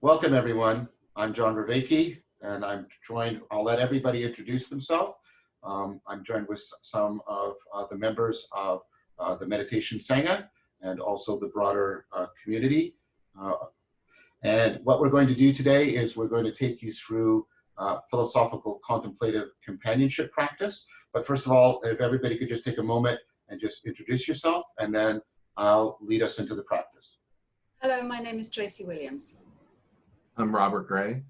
Welcome, everyone. I'm John Vervaeke, and I'll let everybody introduce themselves. I'm joined with some of the members of the Meditation Sangha and also the broader community. And what we're going to do today is we're going to take you through philosophical contemplative companionship practice. But first of all, if everybody could just take a moment and just introduce yourself, and then I'll lead us into the practice. Hello, my name is Tracy Williams. I'm Robert Gray.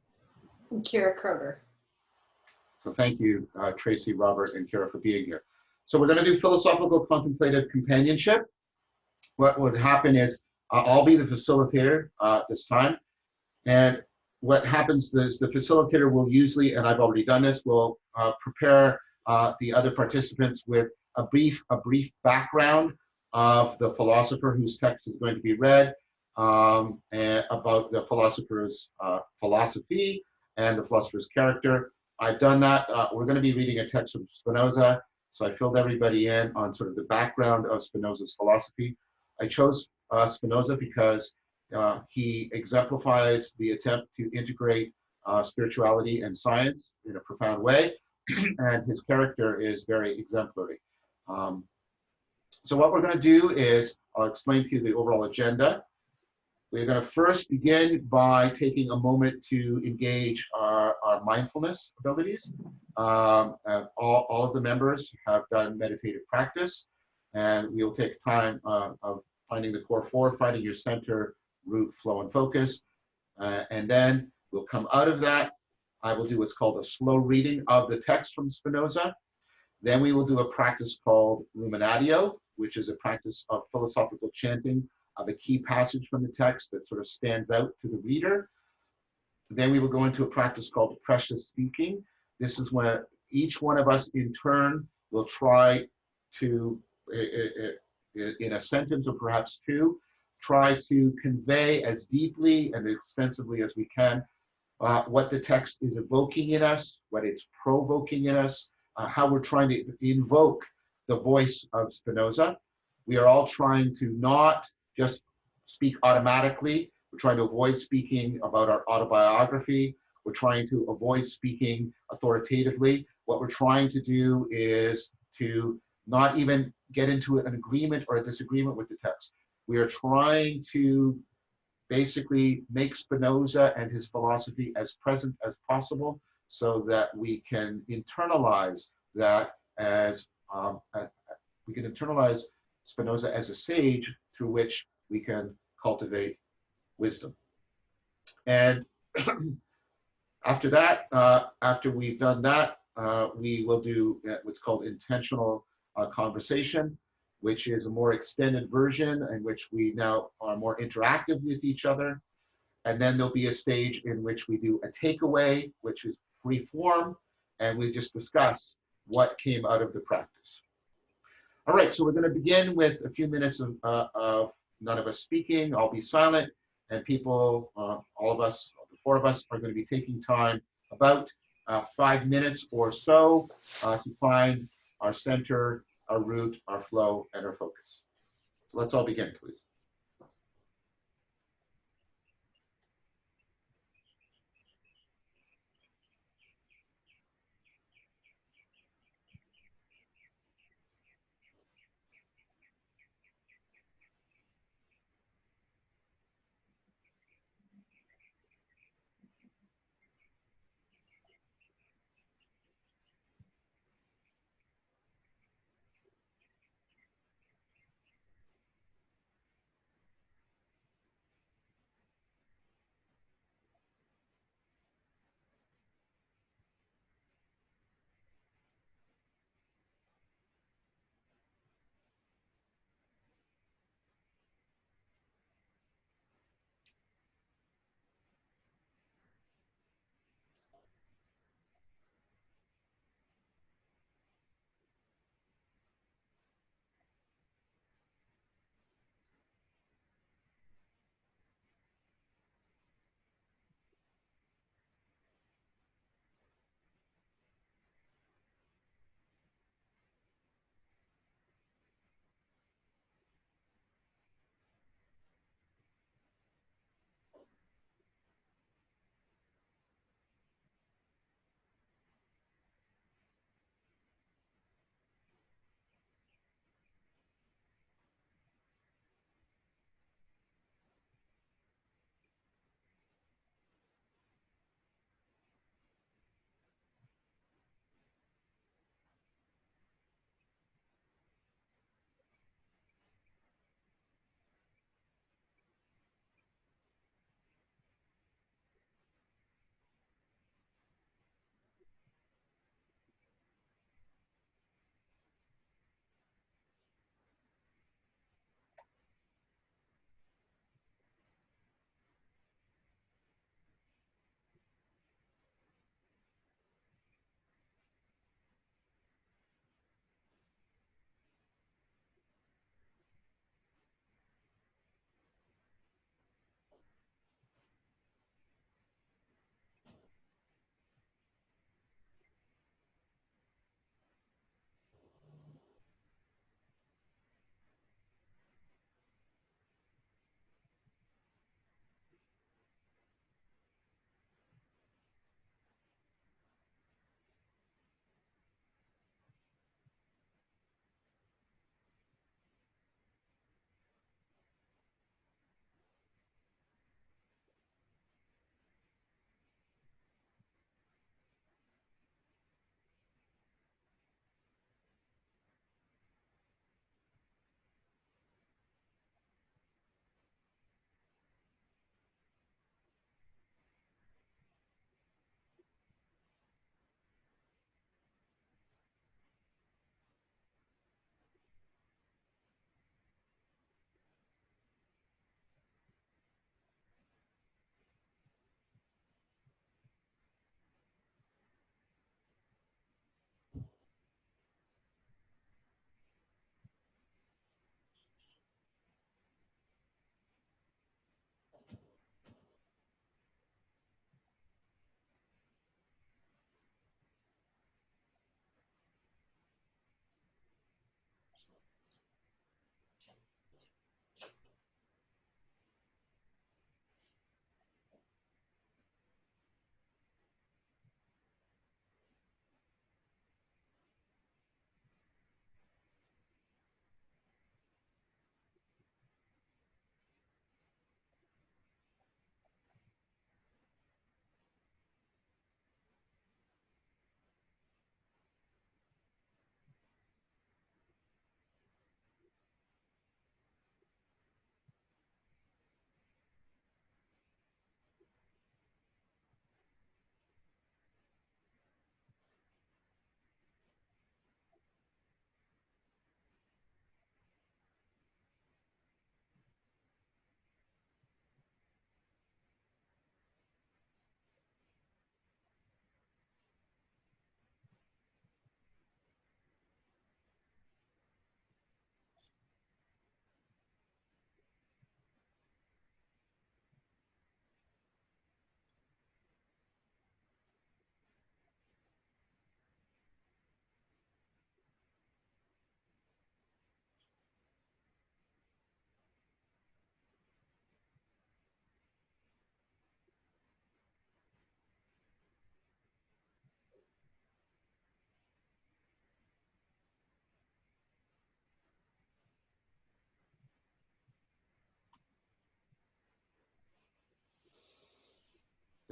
I'm Kira Kroger. So thank you, Tracy, Robert, and Kira for being here. So we're going to do philosophical contemplative companionship. What would happen is I'll be the facilitator this time. And what happens is the facilitator will usually, and I've already done this, will prepare the other participants with a brief background of the philosopher whose text is going to be read, and about the philosopher's philosophy and the philosopher's character. I've done that. We're going to be reading a text from Spinoza, so I filled everybody in on sort of the background of Spinoza's philosophy. I chose Spinoza because he exemplifies the attempt to integrate spirituality and science in a profound way, and his character is very exemplary. So what we're going to do is, I'll explain to you the overall agenda. We're going to first begin by taking a moment to engage our mindfulness abilities. All of the members have done meditative practice, and we'll take time of finding the core four, finding your center, root, flow, and focus. And then we'll come out of that. I will do what's called a slow reading of the text from Spinoza. Then we will do a practice called Luminario, which is a practice of philosophical chanting of a key passage from the text that sort of stands out to the reader. Then we will go into a practice called precious speaking. This is where each one of us in turn will try to, in a sentence or perhaps two, try to convey as deeply and extensively as we can what the text is evoking in us, what it's provoking in us, how we're trying to invoke the voice of Spinoza. We are all trying to not just speak automatically. We're trying to avoid speaking about our autobiography. We're trying to avoid speaking authoritatively. What we're trying to do is to not even get into an agreement or a disagreement with the text. We are trying to basically make Spinoza and his philosophy as present as possible so that we can internalize that as, we can internalize Spinoza as a sage through which we can cultivate wisdom. And after that, after we've done that, we will do what's called intentional conversation, which is a more extended version in which we now are more interactive with each other. And then there'll be a stage in which we do a takeaway, which is free form, and we just discuss what came out of the practice. All right, so we're going to begin with a few minutes of none of us speaking. I'll be silent, and people, all of us, the four of us, are going to be taking time, about 5 minutes or so, to find our center, our root, our flow, and our focus. So let's all begin, please.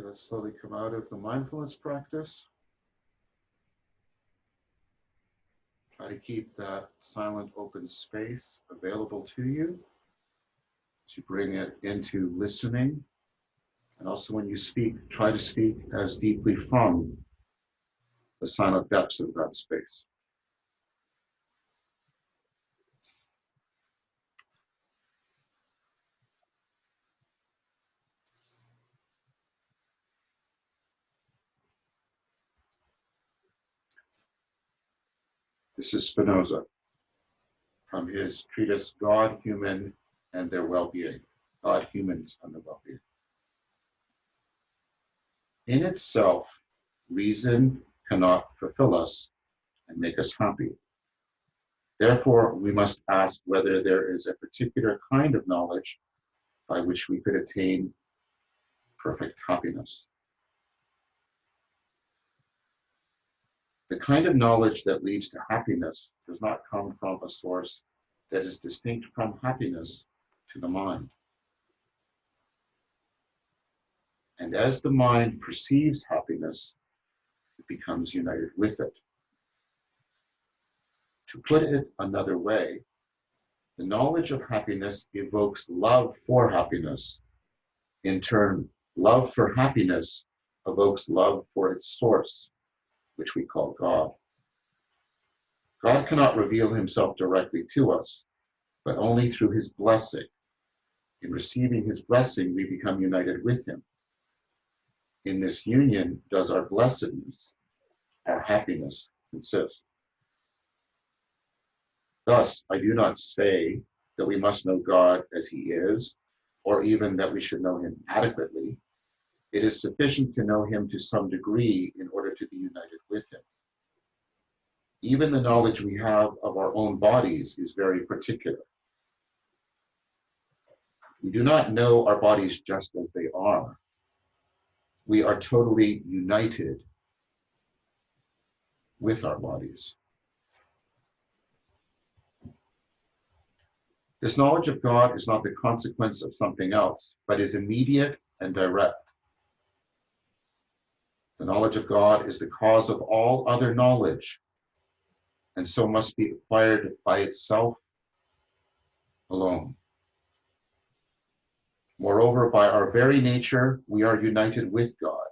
Okay, let's slowly come out of the mindfulness practice. Try to keep that silent, open space available to you to bring it into listening. And also when you speak, try to speak as deeply from the silent depths of that space. This is Spinoza from his treatise, God, Human, and Their Well-Being. God, Humans, and Their Well-Being. In itself, reason cannot fulfill us and make us happy. Therefore, we must ask whether there is a particular kind of knowledge by which we could attain perfect happiness. The kind of knowledge that leads to happiness does not come from a source that is distinct from happiness to the mind. And as the mind perceives happiness, it becomes united with it. To put it another way, the knowledge of happiness evokes love for happiness. In turn, love for happiness evokes love for its source, which we call God. God cannot reveal himself directly to us, but only through his blessing. In receiving his blessing, we become united with him. In this union does our blessedness, our happiness, consist. Thus, I do not say that we must know God as he is, or even that we should know him adequately. It is sufficient to know him to some degree in order to be united with him. Even the knowledge we have of our own bodies is very particular. We do not know our bodies just as they are. We are totally united with our bodies. This knowledge of God is not the consequence of something else, but is immediate and direct. The knowledge of God is the cause of all other knowledge, and so must be acquired by itself alone. Moreover, by our very nature, we are united with God.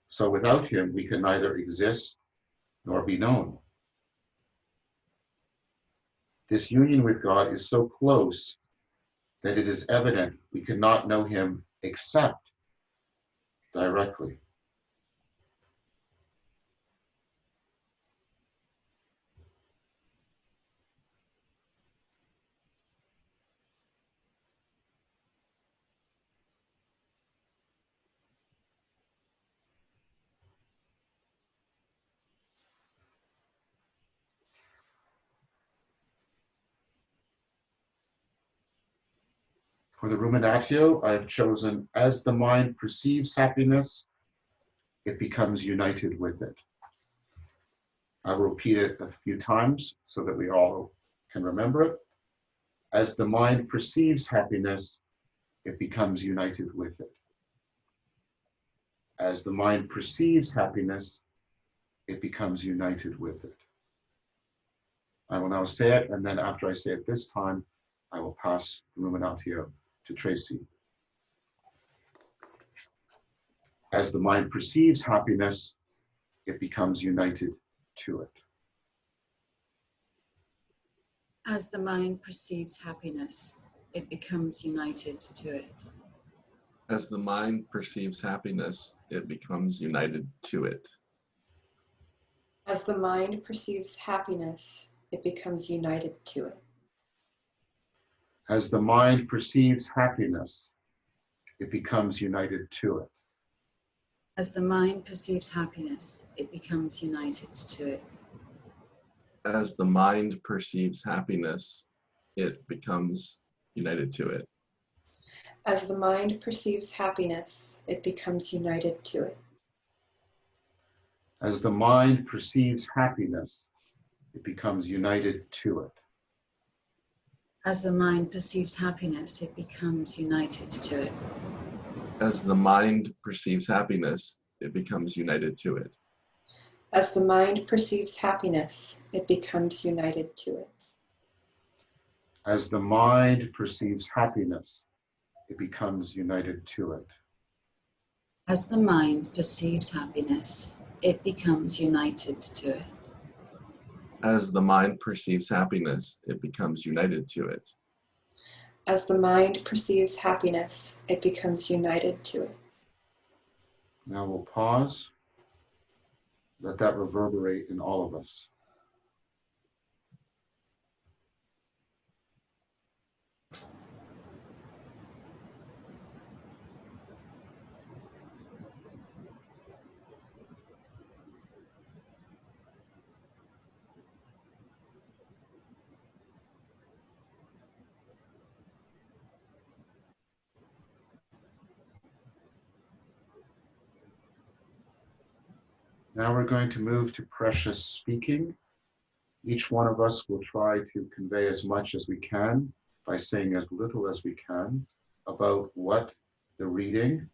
So without him, we can neither exist nor be known. This union with God is so close that it is evident we cannot know him except directly. For the Ruminatio, I have chosen, as the mind perceives happiness, it becomes united with it. I will repeat it a few times so that we all can remember it. As the mind perceives happiness, it becomes united with it. As the mind perceives happiness, it becomes united with it. I will now say it, and then after I say it this time, I will pass the Ruminatio to Tracy. As the mind perceives happiness, it becomes united to it. As the mind perceives happiness, it becomes united to it. As the mind perceives happiness, it becomes united to it. As the mind perceives happiness, it becomes united to it. As the mind perceives happiness, it becomes united to it. As the mind perceives happiness, it becomes united to it. As the mind perceives happiness, it becomes united to it. As the mind perceives happiness, it becomes united to it. As the mind perceives happiness, it becomes united to it. As the mind perceives happiness, it becomes united to it. As the mind perceives happiness, it becomes united to it. As the mind perceives happiness, it becomes united to it. As the mind perceives happiness, it becomes united to it. As the mind perceives happiness, it becomes united to it. As the mind perceives happiness, it becomes united to it. As the mind perceives happiness, it becomes united to it. Now we'll pause. Let that reverberate in all of us. Now we're going to move to precious speaking. Each one of us will try to convey as much as we can by saying as little as we can about what the reading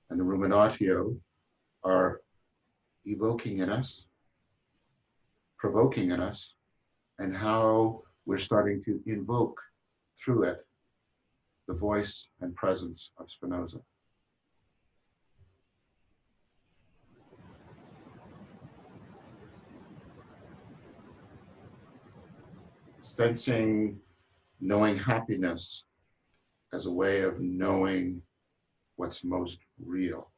and the ruminatio are evoking in us, provoking in us, and how we're starting to invoke through it the voice and presence of Spinoza. Sensing, knowing happiness as a way of knowing what's most real.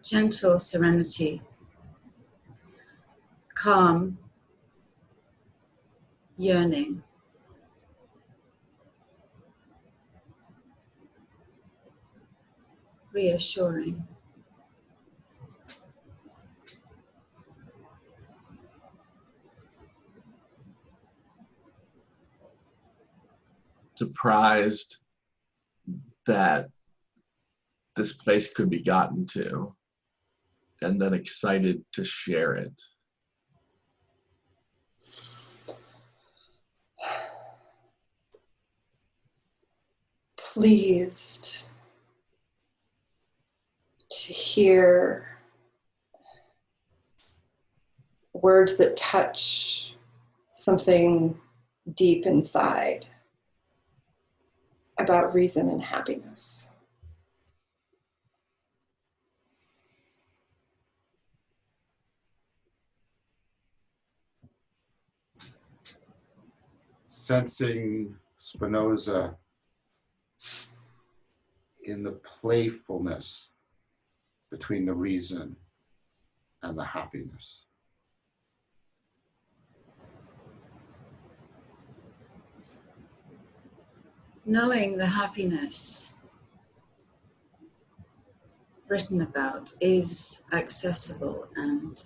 Gentle serenity, calm, yearning, reassuring. Surprised that this place could be gotten to, and then excited to share it. Pleased to hear words that touch something deep inside about reason and happiness. Sensing Spinoza in the playfulness between the reason and the happiness. Knowing the happiness written about is accessible and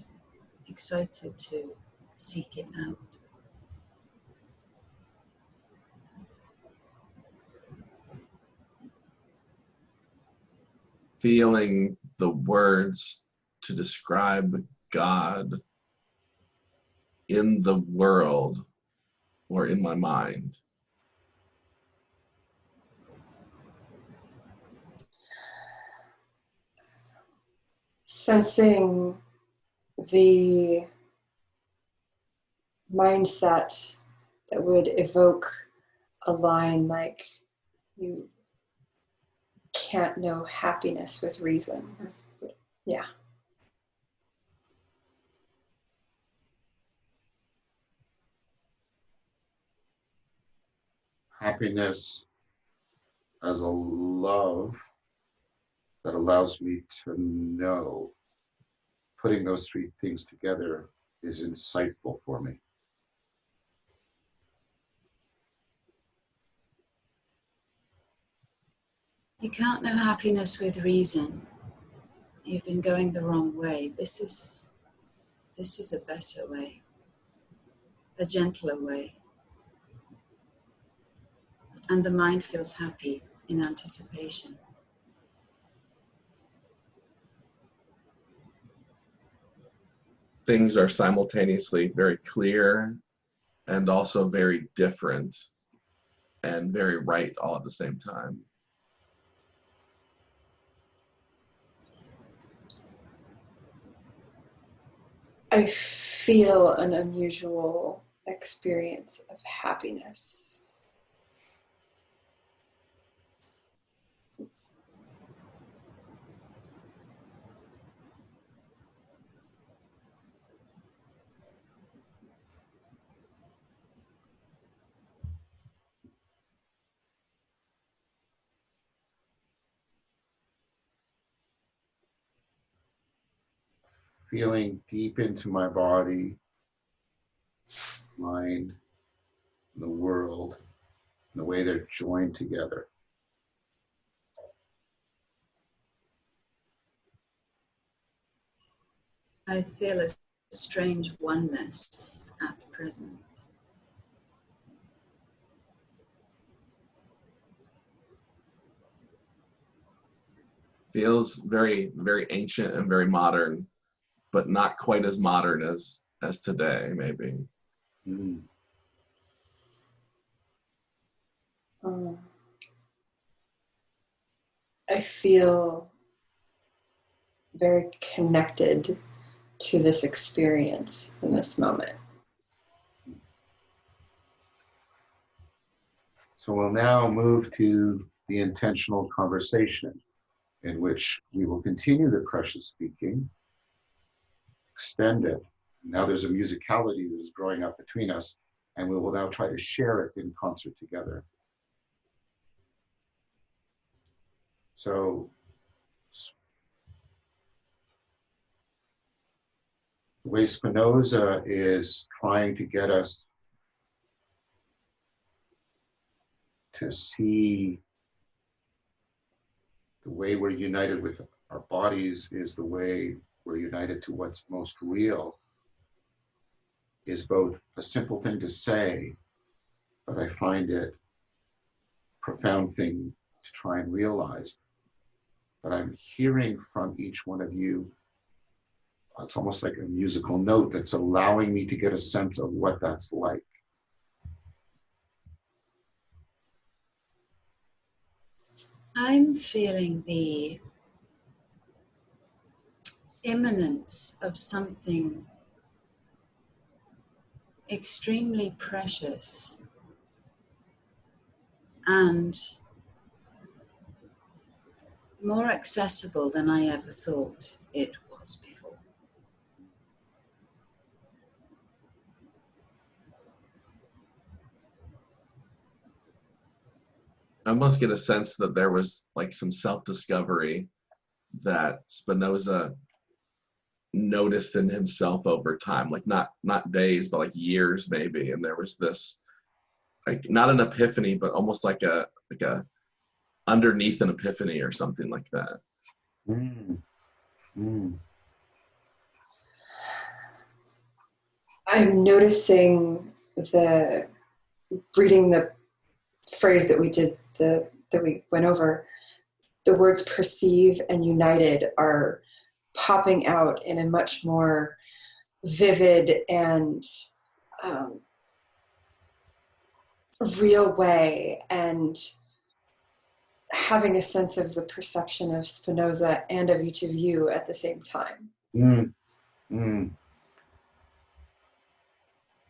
excited to seek it out. Feeling the words to describe God in the world or in my mind. Sensing the mindset that would evoke a line like, you can't know happiness with reason. Yeah. Happiness as a love that allows me to know. Putting those three things together is insightful for me. You can't know happiness with reason. You've been going the wrong way. This is a better way, a gentler way. And the mind feels happy in anticipation. things are simultaneously very clear and also very different and very right all at the same time. I feel an unusual experience of happiness. Feeling deep into my body, mind, the world, and the way they're joined together. I feel a strange oneness at present. Feels very, very ancient and very modern, but not quite as modern as today, maybe. Mm. I feel very connected to this experience in this moment. So we'll now move to the intentional conversation, in which we will continue the precious speaking, extend it. Now there's a musicality that is growing up between us, and we will now try to share it in concert together. So the way Spinoza is trying to get us to see the way we're united with our bodies is the way we're united to what's most real, is both a simple thing to say, but I find it a profound thing to try and realize. But I'm hearing from each one of you, it's almost like a musical note that's allowing me to get a sense of what that's like. I'm feeling the imminence of something extremely precious and more accessible than I ever thought it was before. I almost get a sense that there was like some self-discovery that Spinoza noticed in himself over time, like not days, but like years maybe. And there was this, like, not an epiphany, but almost like a underneath an epiphany or something like that. Mm. Mm. I'm noticing reading the phrase that we went over, the words perceive and united are popping out in a much more vivid and real way, and having a sense of the perception of Spinoza and of each of you at the same time. Mm. Mm.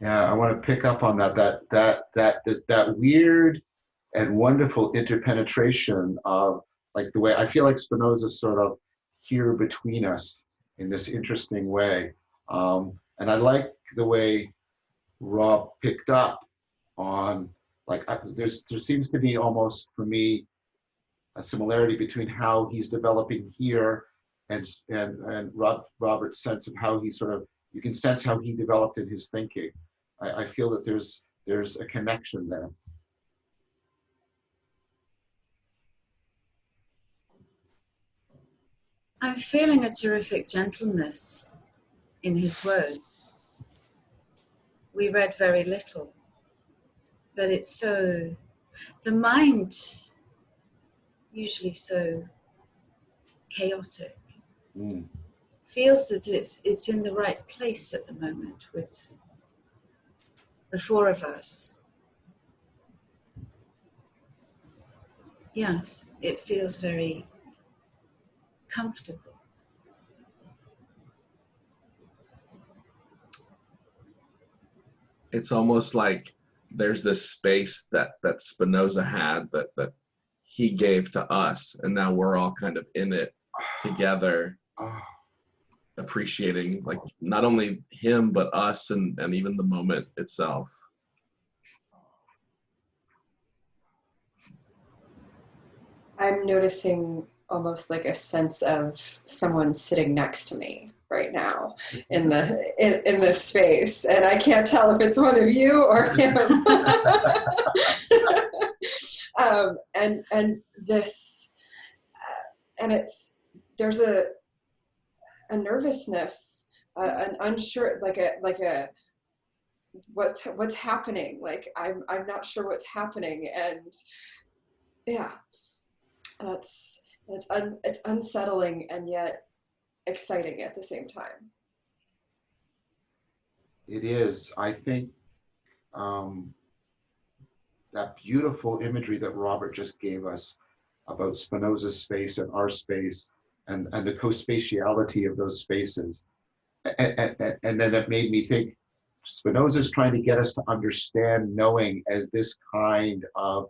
Yeah, I want to pick up on that weird and wonderful interpenetration of, like, the way I feel like Spinoza sort of here between us in this interesting way. And I like the way Rob picked up on, like, there seems to be almost, for me, a similarity between how he's developing here and Robert's sense of how he sort of, you can sense how he developed in his thinking. I feel that there's a connection there. I'm feeling a terrific gentleness in his words. We read very little, but it's so, the mind, usually so chaotic, Mm. feels that it's in the right place at the moment with the four of us. Yes, it feels very comfortable. It's almost like there's this space that Spinoza had that he gave to us, and now we're all kind of in it together, appreciating like not only him but us and even the moment itself. I'm noticing almost like a sense of someone sitting next to me right now in this space, and I can't tell if it's one of you or him. And this, and there's a nervousness, an unsure, like a what's happening. Like I'm not sure what's happening, and yeah, it's unsettling and yet exciting at the same time. It is. I think that beautiful imagery that Robert just gave us about Spinoza's space and our space and the co-spatiality of those spaces. And then it made me think Spinoza's trying to get us to understand knowing as this kind of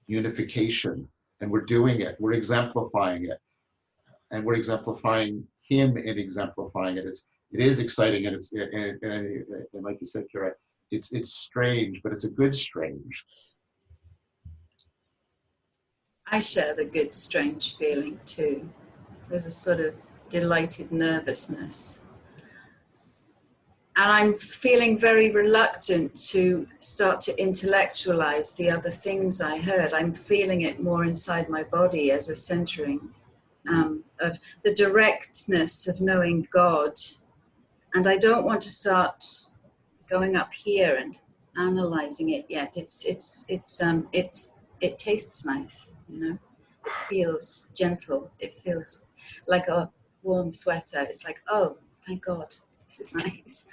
unification. And we're doing it. We're exemplifying it. And we're exemplifying him in exemplifying it. It is exciting, and and like you said, Kira, it's strange, but it's a good strange. I share the good strange feeling too. There's a sort of delighted nervousness. And I'm feeling very reluctant to start to intellectualize the other things I heard. I'm feeling it more inside my body as a centering of the directness of knowing God. And I don't want to start going up here and analyzing it yet. It tastes nice, you know. It feels gentle. It feels like a warm sweater. It's like, oh, thank God, this is nice.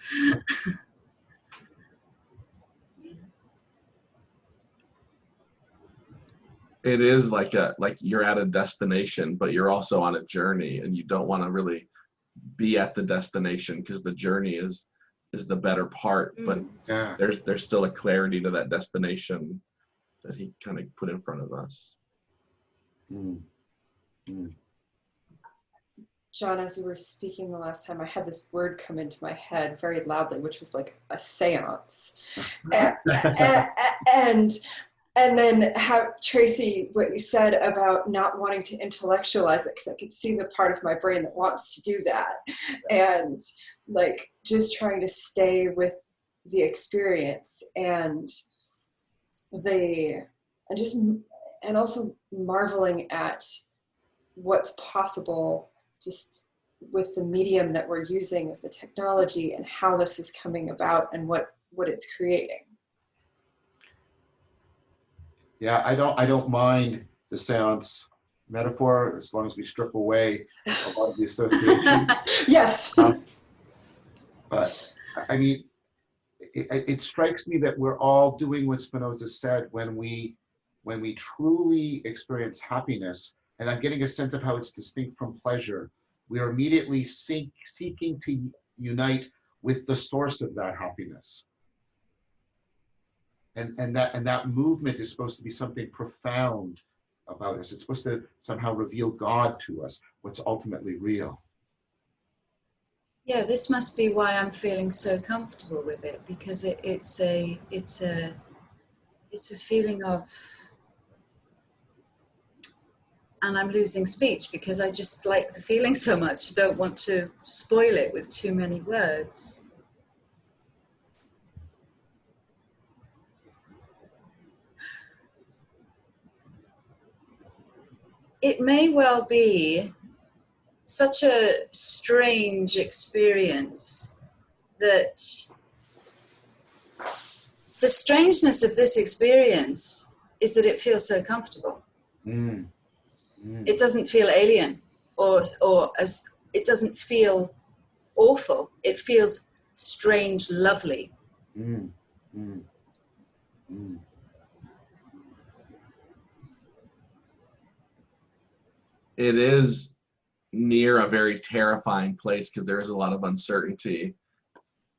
Yeah. It is like you're at a destination, but you're also on a journey, and you don't want to really be at the destination because the journey is the better part. But Yeah. there's still a clarity to that destination that he kind of put in front of us. John, as you were speaking the last time, I had this word come into my head very loudly, which was like a seance. And then how, Tracy, what you said about not wanting to intellectualize it, because I could see the part of my brain that wants to do that. And like just trying to stay with the experience and also marveling at what's possible just with the medium that we're using, with the technology, and how this is coming about and what it's creating. Yeah, I don't mind the seance metaphor as long as we strip away a lot of the association. Yes. But I mean, it strikes me that we're all doing what Spinoza said when we truly experience happiness, and I'm getting a sense of how it's distinct from pleasure. We are immediately seeking to unite with the source of that happiness. And that movement is supposed to be something profound about us. It's supposed to somehow reveal God to us, what's ultimately real. Yeah, this must be why I'm feeling so comfortable with it, because it's a feeling of, and I'm losing speech because I just like the feeling so much. I don't want to spoil it with too many words. It may well be such a strange experience that the strangeness of this experience is that it feels so comfortable. It doesn't feel alien or as it doesn't feel awful. It feels strange, lovely. Mm, mm, mm. It is near a very terrifying place because there is a lot of uncertainty,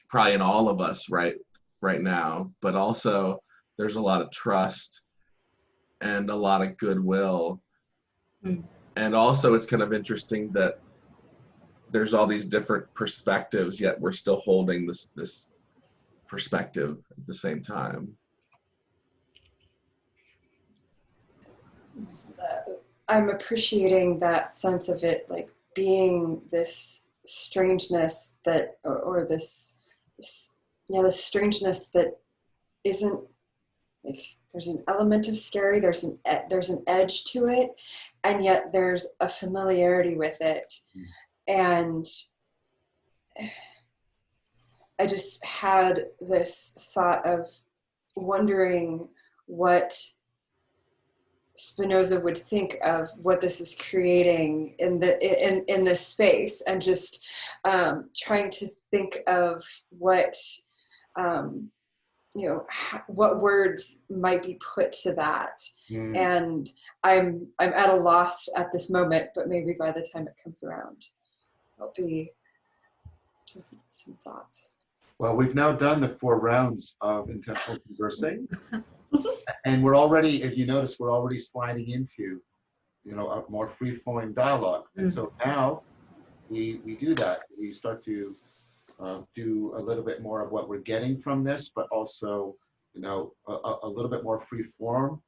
probably in all of us right now, but also there's a lot of trust and a lot of goodwill. Mm. And also it's kind of interesting that there's all these different perspectives, yet we're still holding this perspective at the same time. I'm appreciating that sense of it, like being this strangeness that, or this strangeness that isn't, like, there's an element of scary, there's an edge to it, and yet there's a familiarity with it. And I just had this thought of wondering what Spinoza would think of what this is creating in this space, and just trying to think of what what words might be put to that. And I'm at a loss at this moment, but maybe by the time it comes around, there'll be some thoughts. Well, we've now done the 4 rounds of intentional conversing. And we're already, if you notice, we're already sliding into, a more free-flowing dialogue. And so now we do that. We start to do a little bit more of what we're getting from this, but also, a little bit more free form.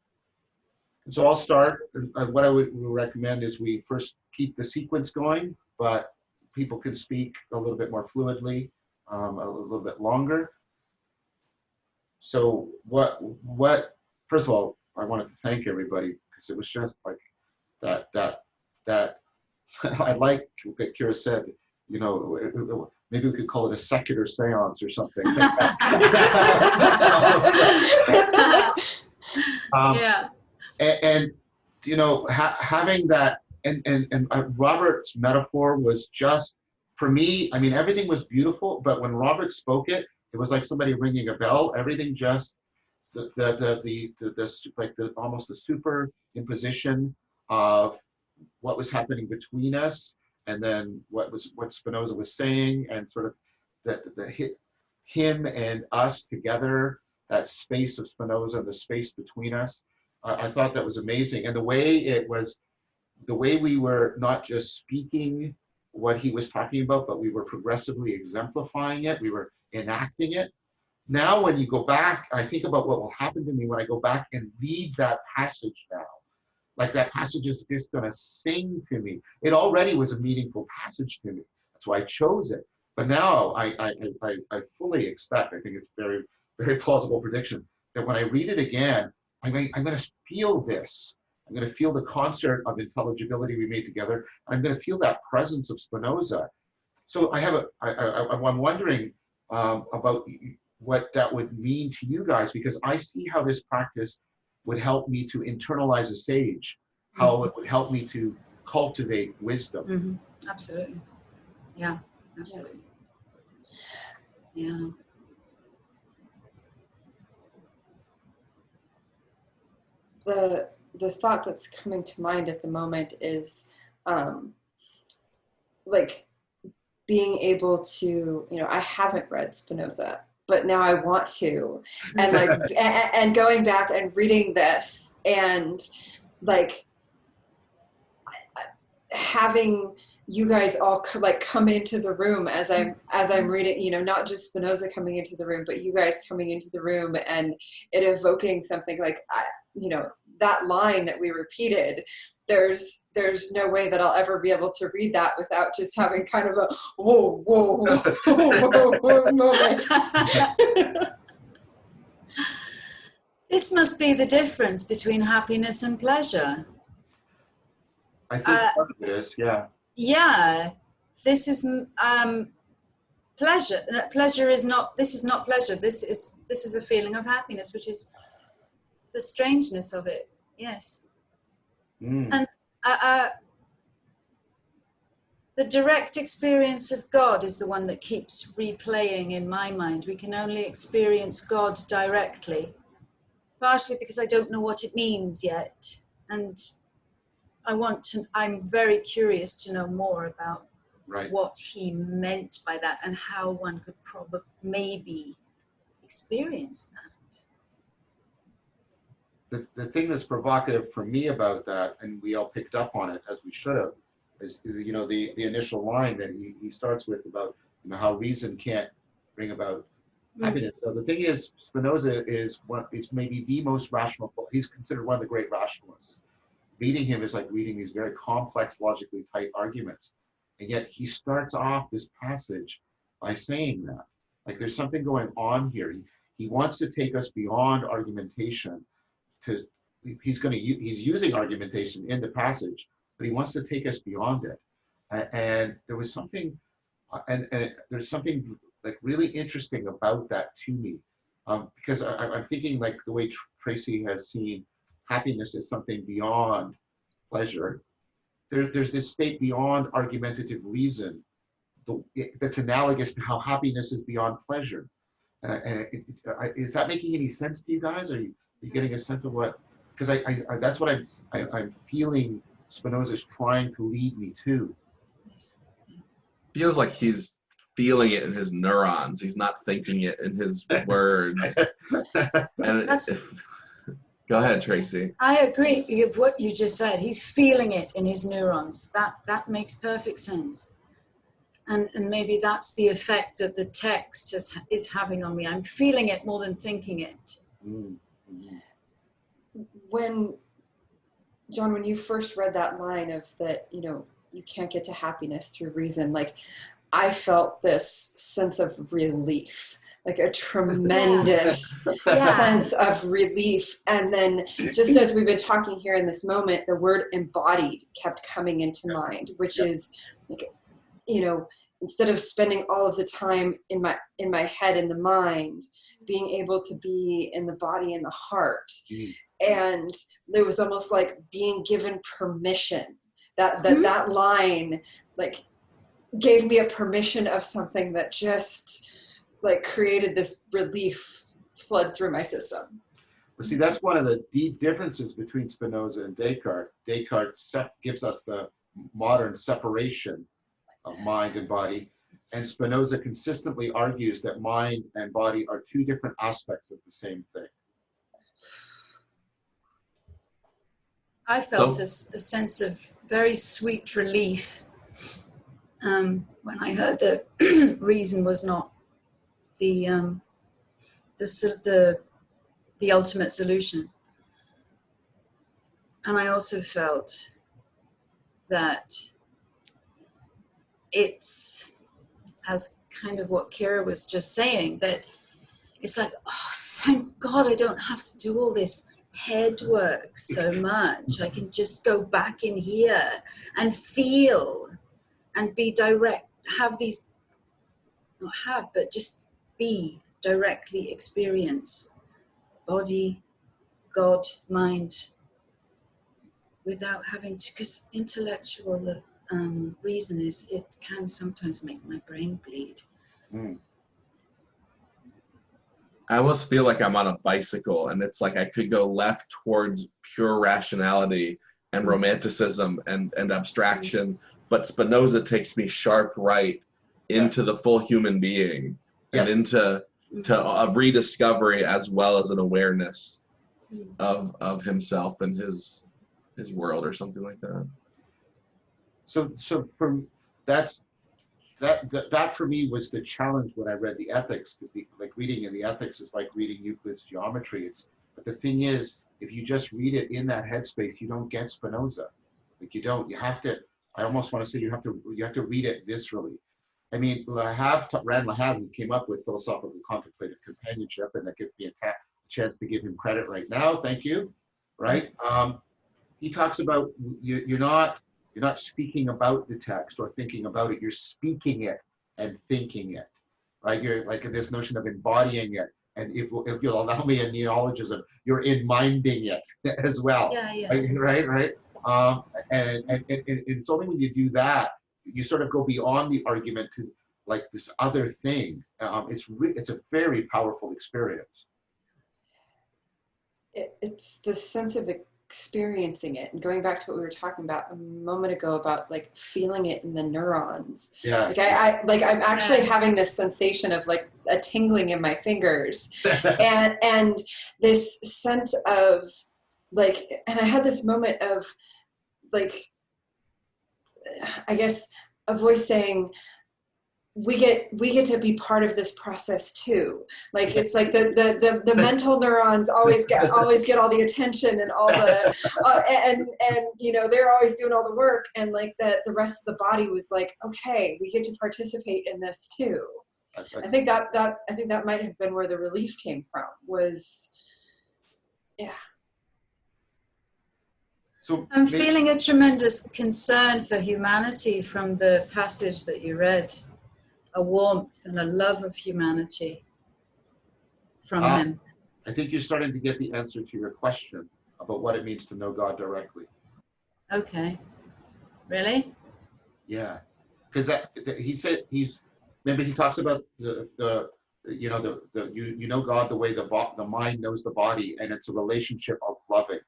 And so I'll start. What I would recommend is we first keep the sequence going, but people can speak a little bit more fluidly, a little bit longer. So what? First of all, I wanted to thank everybody, because it was just like that. I like what Kira said. Maybe we could call it a secular seance or something. Yeah. And having that, and Robert's metaphor was just, for me, I mean, everything was beautiful, but when Robert spoke it was like somebody ringing a bell. Everything just, almost the superimposition of what was happening between us, and then what Spinoza was saying, and sort of the him and us together, that space of Spinoza, the space between us. I thought that was amazing. And the way we were not just speaking what he was talking about, but we were progressively exemplifying it. We were enacting it. Now, when you go back, I think about what will happen to me when I go back and read that passage now. Like, that passage is just going to sing to me. It already was a meaningful passage to me. That's why I chose it. But now I fully expect, I think it's very, very plausible prediction, that when I read it again, I'm going to feel this. I'm going to feel the concert of intelligibility we made together. I'm going to feel that presence of Spinoza. So I'm wondering about what that would mean to you guys, because I see how this practice would help me to internalize a sage, how it would help me to cultivate wisdom. Absolutely. Yeah, absolutely. Yeah. The thought that's coming to mind at the moment is like being able to, I haven't read Spinoza, but now I want to, and like and going back and reading this, and like having you guys all come into the room as I'm reading, not just Spinoza coming into the room, but you guys coming into the room, and it evoking something like, that line that we repeated. There's no way that I'll ever be able to read that without just having kind of a whoa moment. This must be the difference between happiness and pleasure. I think part of it is, yeah. Yeah, this is pleasure. Pleasure is not. This is not pleasure. This is a feeling of happiness, which is the strangeness of it. Yes, and The direct experience of God is the one that keeps replaying in my mind. We can only experience God directly, partially because I don't know what it means yet. And I'm very curious to know more about what he meant by that and how one could maybe experience that. The thing that's provocative for me about that, and we all picked up on it as we should have, is the initial line that he starts with about how reason can't bring about happiness. So the thing is, Spinoza is maybe the most rational. He's considered one of the great rationalists. Reading him is like reading these very complex, logically tight arguments, and yet he starts off this passage by saying that, like, there's something going on here. He wants to take us beyond argumentation. He's using argumentation in the passage, but he wants to take us beyond it. And there was something, and there's something like really interesting about that to me, because I'm thinking, like, the way Tracy has seen happiness as something beyond pleasure. There's this state beyond argumentative reason that's analogous to how happiness is beyond pleasure. Is that making any sense to you guys? Are you getting a sense of what? Because I that's what I'm feeling Spinoza's trying to lead me to. Feels like he's feeling it in his neurons. He's not thinking it in his words. And go ahead, Tracy. I agree with what you just said. He's feeling it in his neurons. That makes perfect sense. And maybe that's the effect that the text is having on me. I'm feeling it more than thinking it. Mm-hmm. When, John, when you first read that line of that, you can't get to happiness through reason, like, I felt this sense of relief, like a tremendous sense of relief. And then, just as we've been talking here in this moment, the word embodied kept coming into mind, which is, like, instead of spending all of the time in my head and the mind, being able to be in the body and the heart. And there was almost like being given permission. That line, like, gave me a permission of something that just, like, created this relief flood through my system. Well, see, that's one of the deep differences between Spinoza and Descartes. Descartes gives us the modern separation of mind and body, and Spinoza consistently argues that mind and body are two different aspects of the same thing. I felt a sense of very sweet relief when I heard that reason was not the ultimate solution. And I also felt that it's, as kind of what Kira was just saying, that it's like, oh, thank God I don't have to do all this head work so much. I can just go back in here and feel and be direct, just be directly experience body, God, mind, without having to, because intellectual reason it can sometimes make my brain bleed. I almost feel like I'm on a bicycle, and it's like I could go left towards pure rationality and romanticism and abstraction, but Spinoza takes me sharp right into the full human being and into a rediscovery as well as an awareness of himself and his world, or something like that. So from that for me was the challenge when I read the Ethics, because like reading in the Ethics is like reading Euclid's geometry. But the thing is, if you just read it in that headspace, you don't get Spinoza. Like, you don't. You have to. I almost want to say you have to read it viscerally. I mean, Ran Lahav, who came up with philosophical contemplative companionship, and that gives me a chance to give him credit right now. Thank you. Right? He talks about you're not speaking about the text or thinking about it. You're speaking it and thinking it, right? You're like this notion of embodying it. And if you'll allow me a neologism, you're in minding it as well. Yeah. Right. And it's only when you do that, you sort of go beyond the argument to like this other thing. It's a very powerful experience. It's the sense of experiencing it, and going back to what we were talking about a moment ago about like feeling it in the neurons. Yeah. Like I'm actually having this sensation of like a tingling in my fingers, and this sense of like, and I had this moment of like, I guess a voice saying, we get to be part of this process too. Like it's like the mental neurons always get all the attention and all the and you know, they're always doing all the work, and like the rest of the body was like, okay, we get to participate in this too. I think that might have been where the relief came from, was So I'm feeling a tremendous concern for humanity from the passage that you read. A warmth and a love of humanity from him. I think you're starting to get the answer to your question about what it means to know God directly. Okay. Really? Yeah, because he said remember he talks about you know God the way the mind knows the body, and it's a relationship of loving.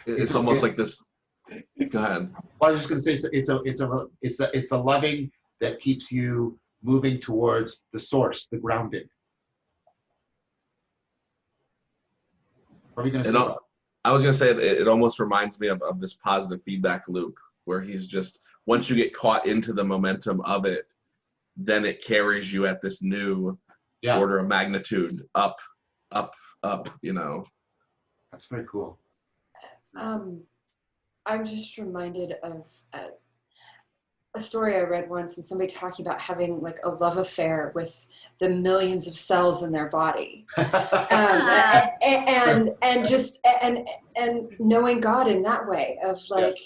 It's almost like this. Go ahead. Well, I was just going to say it's a loving that keeps you moving towards the source, the grounding. What are you going to say? I was going to say it almost reminds me of this positive feedback loop, where he's just, once you get caught into the momentum of it, then it carries you at this new order of magnitude up, you know. That's very cool. I'm just reminded of a story I read once, and somebody talking about having like a love affair with the millions of cells in their body, and knowing God in that way of like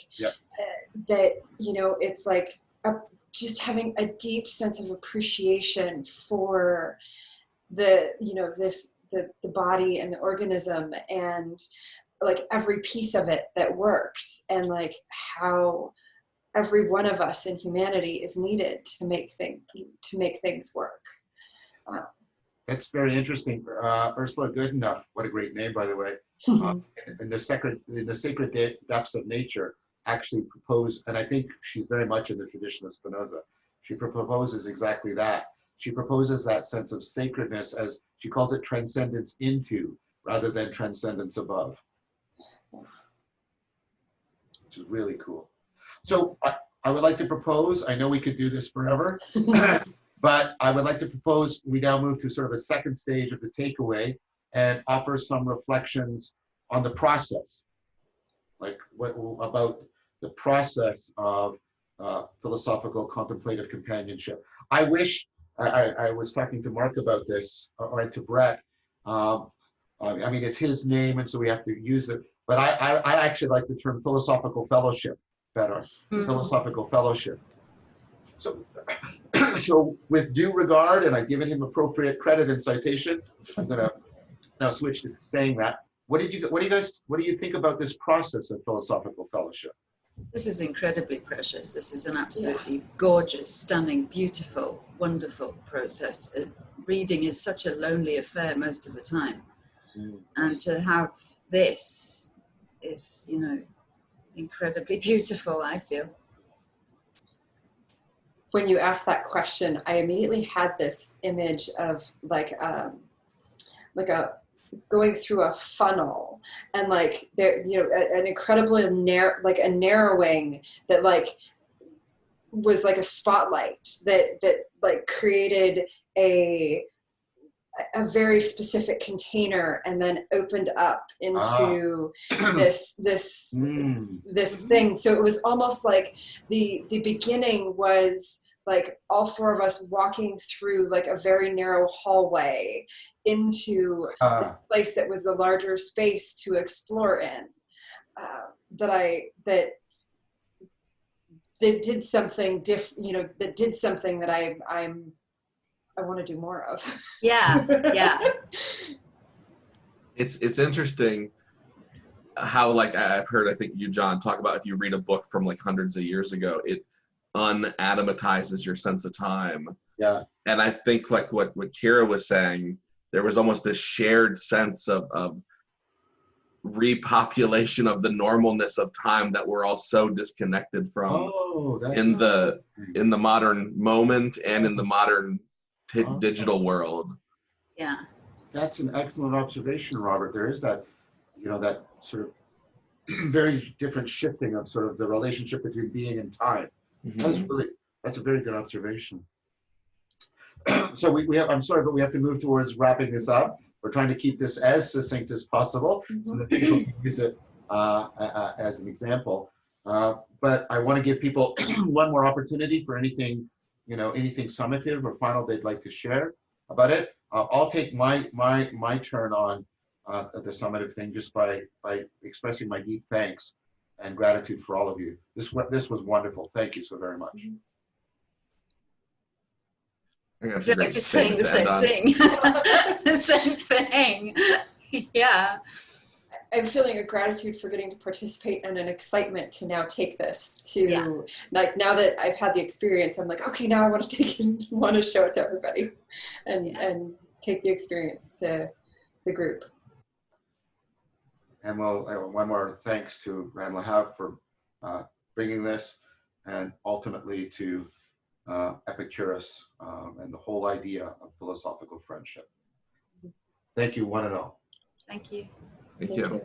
that, you know, it's like just having a deep sense of appreciation for the, you know, the body and the organism, and like every piece of it that works, and like how every one of us in humanity is needed to make things work. That's very interesting. Ursula Goodenough, what a great name, by the way. In the sacred depths of nature, actually proposed, and I think she's very much in the tradition of Spinoza. She proposes exactly that. She proposes that sense of sacredness as, she calls it, transcendence into, rather than transcendence above. Which is really cool. So I would like to propose, I know we could do this forever, but I would like to propose we now move to sort of a second stage of the takeaway and offer some reflections on the process, like about the process of philosophical contemplative companionship. I wish, I was talking to Mark about this, or to Brett. I mean, it's his name, and so we have to use it. But I actually like the term philosophical fellowship better. Philosophical fellowship. So, so with due regard, and I've given him appropriate credit and citation, I'm going to now switch to saying that. What do you think about this process of philosophical fellowship? This is incredibly precious. This is an absolutely gorgeous, stunning, beautiful, wonderful process. Reading is such a lonely affair most of the time. And to have this is, you know, incredibly beautiful, I feel. When you asked that question, I immediately had this image of like a going through a funnel, and like there, you know, an incredibly narrowing that like was like a spotlight that like created a very specific container, and then opened up into this thing. So it was almost like the beginning was like all four of us walking through like a very narrow hallway into the place that was the larger space to explore in. That did something you know, that did something that I want to do more of. Yeah. It's interesting. how, like, I've heard, I think you, John, talk about if you read a book from like hundreds of years ago, it unadamatizes your sense of time. Yeah. And I think like what Kira was saying, there was almost this shared sense of repopulation of the normalness of time that we're all so disconnected from in the modern moment and in the modern digital world. Yeah. That's an excellent observation, Robert. There is that, you know, that sort of very different shifting of sort of the relationship between being and time. That's a very good observation. So we have, I'm sorry, but we have to move towards wrapping this up. We're trying to keep this as succinct as possible so that people can use it as an example. But I want to give people one more opportunity for anything, you know, anything summative or final they'd like to share about it. I'll take my turn on the summative thing just by expressing my deep thanks and gratitude for all of you. This was wonderful. Thank you so very much. I feel like just saying the same thing. The same thing. Yeah. I'm feeling a gratitude for getting to participate and an excitement to now take this to, like, now that I've had the experience, I'm like, okay, now I want to take it, want to show it to everybody and take the experience to the group. And we'll one more thanks to Ran Lahav for bringing this, and ultimately to Epicurus and the whole idea of philosophical friendship. Thank you, one and all. Thank you. Thank you.